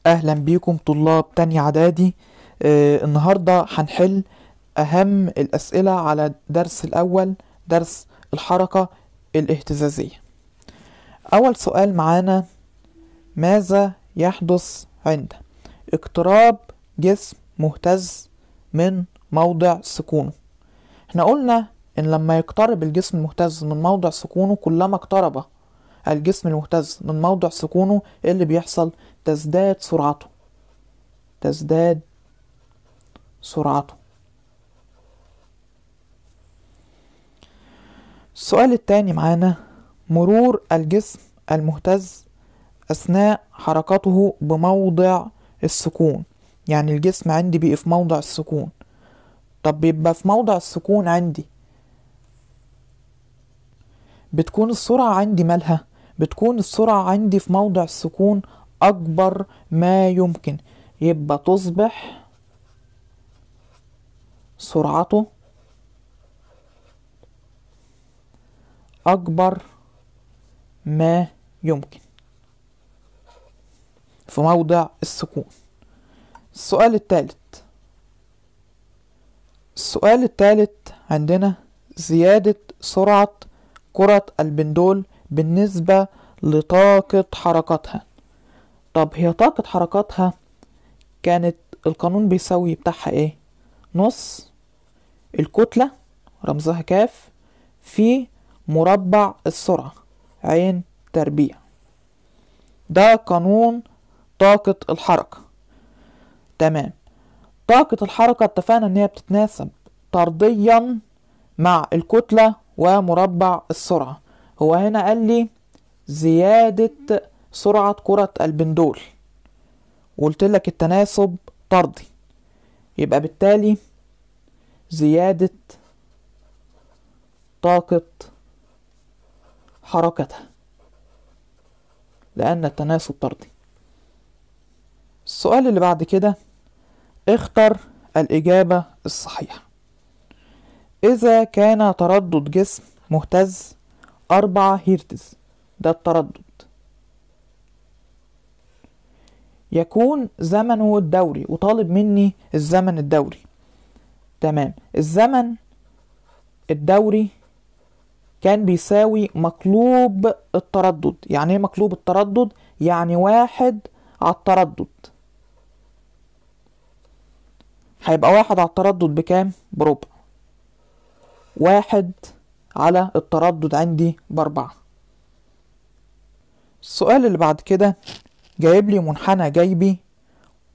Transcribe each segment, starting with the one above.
اهلا بيكم طلاب تانية اعدادي. النهاردة هنحل اهم الاسئلة على درس الاول، درس الحركة الاهتزازية. اول سؤال معانا: ماذا يحدث عند اقتراب جسم مهتز من موضع سكونه؟ احنا قلنا ان لما يقترب الجسم المهتز من موضع سكونه، كلما اقترب الجسم المهتز من موضع سكونه، ايه اللي بيحصل؟ تزداد سرعته. السؤال التاني معانا: مرور الجسم المهتز أثناء حركته بموضع السكون. يعني الجسم عندي بيبقى في موضع السكون. طب بيبقى في موضع السكون عندي، بتكون السرعة عندي مالها؟ بتكون السرعة عندي في موضع السكون أكبر ما يمكن، يبقى تصبح سرعته أكبر ما يمكن في موضع السكون. السؤال الثالث عندنا: زيادة سرعة كرة البندول بالنسبة لطاقة حركتها. طب هي طاقة حركتها كانت القانون بيساوي بتاعها ايه؟ نص الكتلة رمزها كاف في مربع السرعة عين تربيع. ده قانون طاقة الحركة. تمام. طاقة الحركة اتفقنا ان هي بتتناسب طرديا مع الكتلة ومربع السرعة. هو هنا قال لي زيادة سرعة كرة البندول، وقلت لك التناسب طردي، يبقى بالتالي زيادة طاقة حركتها لأن التناسب طردي. السؤال اللي بعد كده: اختر الإجابة الصحيحة. إذا كان تردد جسم مهتز 4 هرتز، ده التردد، يكون زمنه الدوري، وطالب مني الزمن الدوري. تمام. الزمن الدوري كان بيساوي مقلوب التردد. يعني ايه مقلوب التردد؟ يعني 1 على التردد. هيبقى 1 على التردد بكام؟ بربع. 1 على التردد عندي ب4. السؤال اللي بعد كده: جايب لي منحنى جيبي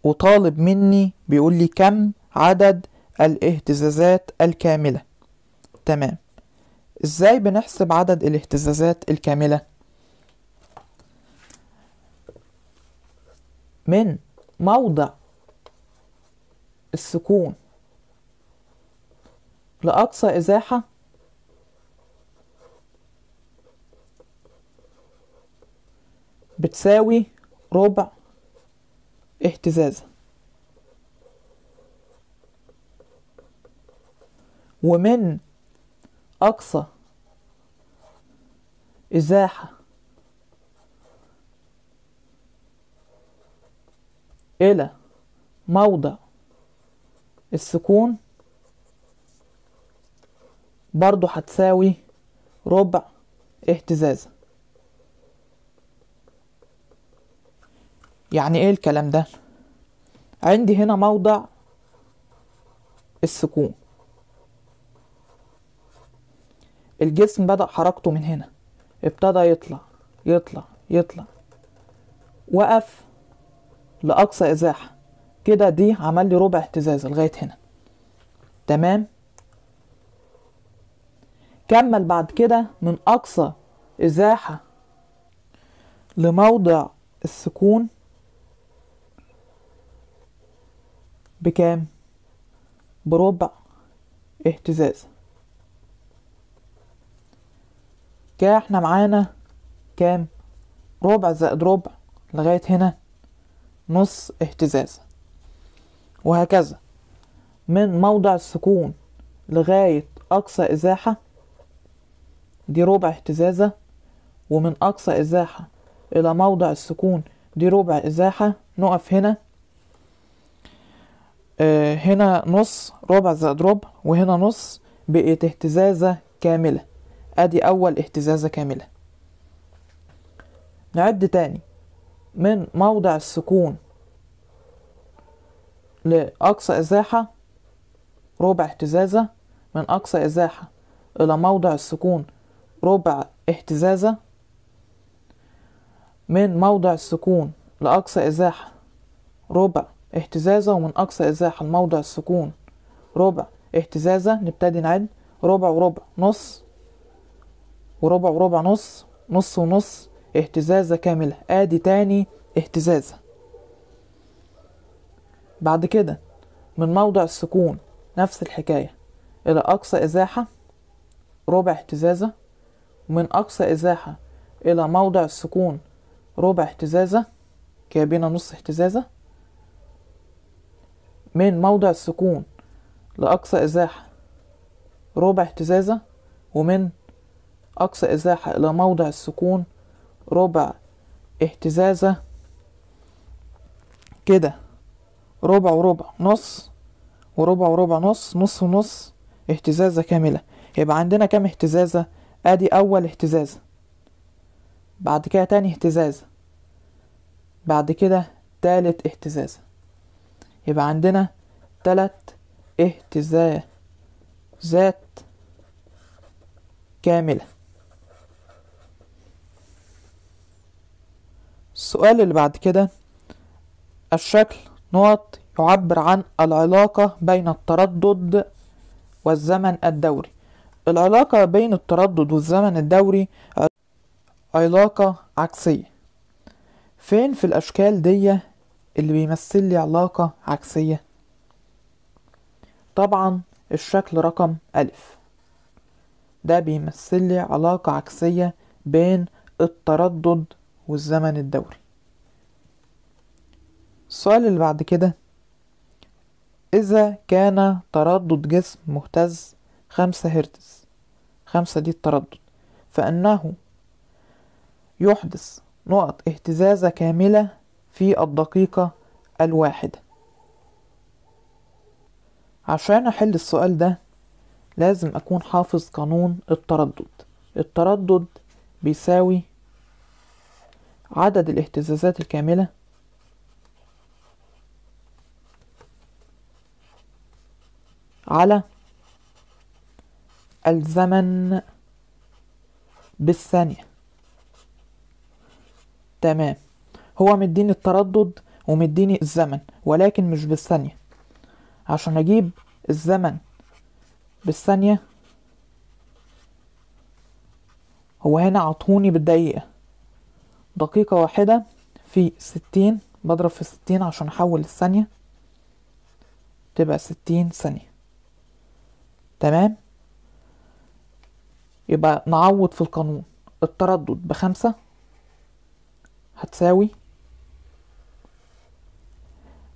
وطالب مني بيقول لي كم عدد الاهتزازات الكاملة. تمام. ازاي بنحسب عدد الاهتزازات الكاملة؟ من موضع السكون لأقصى إزاحة بتساوي ربع اهتزازة، ومن أقصى إزاحة إلى موضع السكون برضو هتساوي ربع اهتزازة. يعني ايه الكلام ده؟ عندي هنا موضع السكون، الجسم بدأ حركته من هنا، ابتدى يطلع وقف لأقصى إزاحة كده، دي عمل لي ربع اهتزازة لغاية هنا. تمام. كمل بعد كده من أقصى إزاحة لموضع السكون بكام؟ بربع اهتزازة. كده احنا معانا كام؟ ربع زائد ربع لغاية هنا نص اهتزازة، وهكذا من موضع السكون لغاية أقصى إزاحة دي ربع اهتزازة، ومن أقصى إزاحة إلى موضع السكون دي ربع ازاحة، نقف هنا. هنا نص، ربع زائد ربع، وهنا نص، بقت اهتزازة كاملة. ادي اول اهتزازة كاملة. نعد تاني. من موضع السكون لأقصى ازاحة ربع اهتزازة، من أقصى ازاحة إلى موضع السكون ربع اهتزازة، من موضع السكون لأقصى ازاحة ربع اهتزازة، ومن أقصى ازاحة لموضع السكون ربع اهتزازة. نبتدي نعد: ربع وربع، نص، وربع وربع، نص، نص ونص، اهتزازة كاملة. ادي تاني اهتزازة. بعد كده من موضع السكون نفس الحكاية الى اقصى ازاحة ربع اهتزازة، ومن اقصى ازاحة الى موضع السكون ربع اهتزازة، كده بينا نص اهتزازة. من موضع السكون لاقصى ازاحة ربع اهتزازة، ومن اقصى ازاحة الى موضع السكون ربع اهتزازة. كده ربع وربع، نص، وربع وربع، نص، نص ونص، اهتزازة كاملة. يبقى عندنا كام اهتزازة؟ ادي اول اهتزازة، بعد كده تاني اهتزازة، بعد كده تالت اهتزازة. يبقى عندنا 3 اهتزازات كاملة. السؤال اللي بعد كده: الشكل نقط يعبر عن العلاقة بين التردد والزمن الدوري. العلاقة بين التردد والزمن الدوري علاقة عكسية. فين في الأشكال دي اللي بيمثل لي علاقة عكسية؟ طبعا الشكل رقم ألف ده بيمثل لي علاقة عكسية بين التردد والزمن الدوري. السؤال اللي بعد كده: إذا كان تردد جسم مهتز 5 هرتز، 5 دي التردد، فإنه يحدث نقط اهتزازة كاملة في الدقيقة الواحدة. عشان أحل السؤال ده لازم أكون حافظ قانون التردد. التردد بيساوي عدد الاهتزازات الكاملة على الزمن بالثانية. تمام، هو مديني التردد ومديني الزمن، ولكن مش بالثانية. عشان أجيب الزمن بالثانية، هو هنا عطوني بالدقيقة. دقيقة واحدة في 60، بضرب في 60 عشان أحول الثانية، تبقى 60 ثانية. تمام، يبقى نعوض في القانون. التردد ب5 هتساوي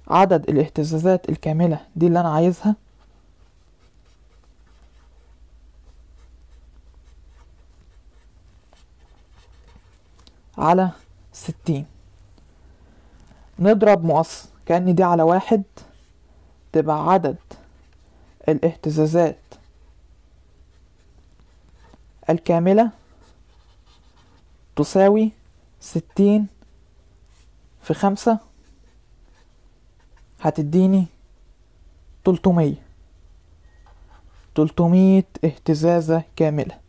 عدد الاهتزازات الكاملة دي اللي أنا عايزها على 60. نضرب مقص كأن دي على 1، تبقى عدد الاهتزازات الكاملة تساوي 60 في 5، هتديني 300 اهتزازة كاملة.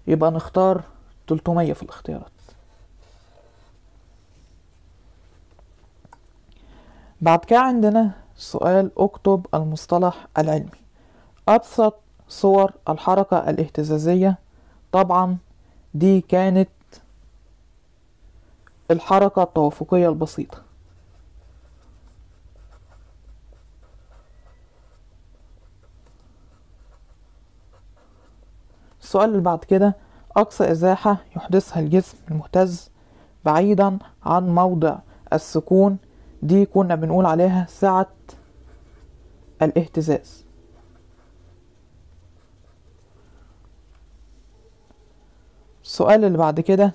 يبقى نختار 300 في الاختيارات. بعد كده عندنا سؤال: اكتب المصطلح العلمي. أبسط صور الحركة الاهتزازية، طبعا دي كانت الحركة التوافقية البسيطة. السؤال اللي بعد كده: أقصى إزاحة يحدثها الجسم المهتز بعيدا عن موضع السكون، دي كنا بنقول عليها سعة الاهتزاز. السؤال اللي بعد كده: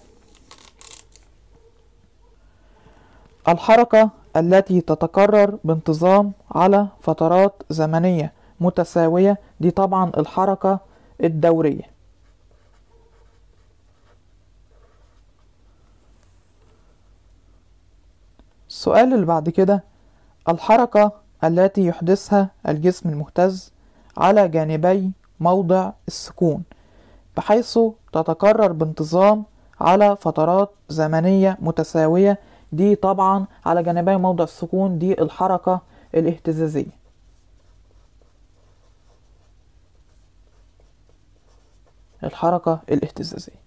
الحركة التي تتكرر بانتظام على فترات زمنية متساوية دي طبعا الحركة الدورية. السؤال اللي بعد كده، الحركة التي يحدثها الجسم المهتز على جانبي موضع السكون بحيث تتكرر بانتظام على فترات زمنية متساوية دي طبعا على جانبي موضع السكون دي الحركة الاهتزازية. الحركة الاهتزازية.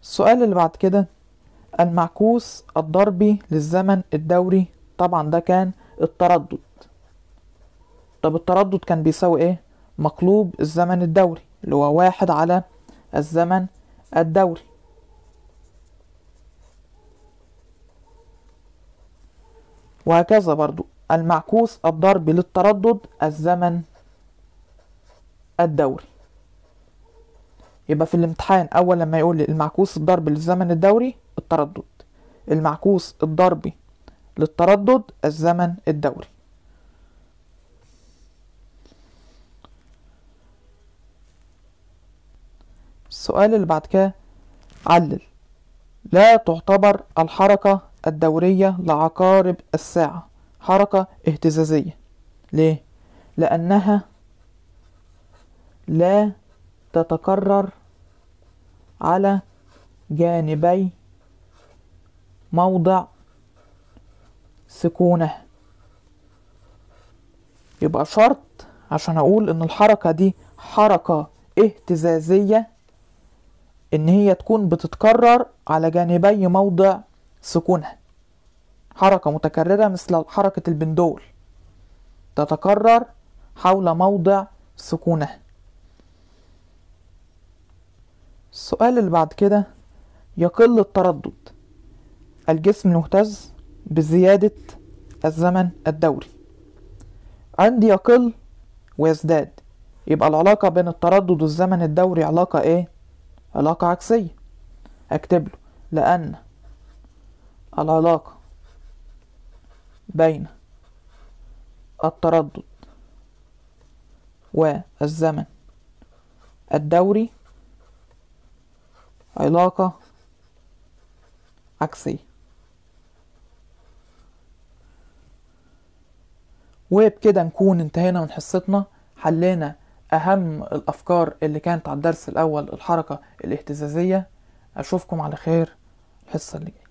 السؤال اللي بعد كده، المعكوس الضربي للزمن الدوري طبعا ده كان التردد. طب التردد كان بيساوي ايه؟ مقلوب الزمن الدوري اللي هو 1 على الزمن الدوري. وهكذا برضو المعكوس الضربي للتردد الزمن الدوري. يبقى في الامتحان اول لما يقول لي المعكوس الضربي للزمن الدوري التردد، المعكوس الضربي للتردد الزمن الدوري. السؤال اللي بعد كده، علل. لا تعتبر الحركة الدورية لعقارب الساعة حركة اهتزازية. ليه؟ لأنها لا تتكرر على جانبي موضع سكونه. يبقى شرط عشان أقول إن الحركة دي حركة اهتزازية إن هي تكون بتتكرر على جانبي موضع سكونها. حركة متكررة مثل حركة البندول تتكرر حول موضع سكونها. السؤال اللي بعد كده، يقل التردد الجسم المهتز بزيادة الزمن الدوري. عندي يقل ويزداد، يبقى العلاقة بين التردد والزمن الدوري علاقة ايه؟ علاقة عكسية. اكتب له لأن العلاقة بين التردد والزمن الدوري علاقة عكسية. وبكده نكون انتهينا من حصتنا، حلينا أهم الأفكار اللي كانت على الدرس الأول الحركة الاهتزازية. أشوفكم على خير الحصة اللي جاية.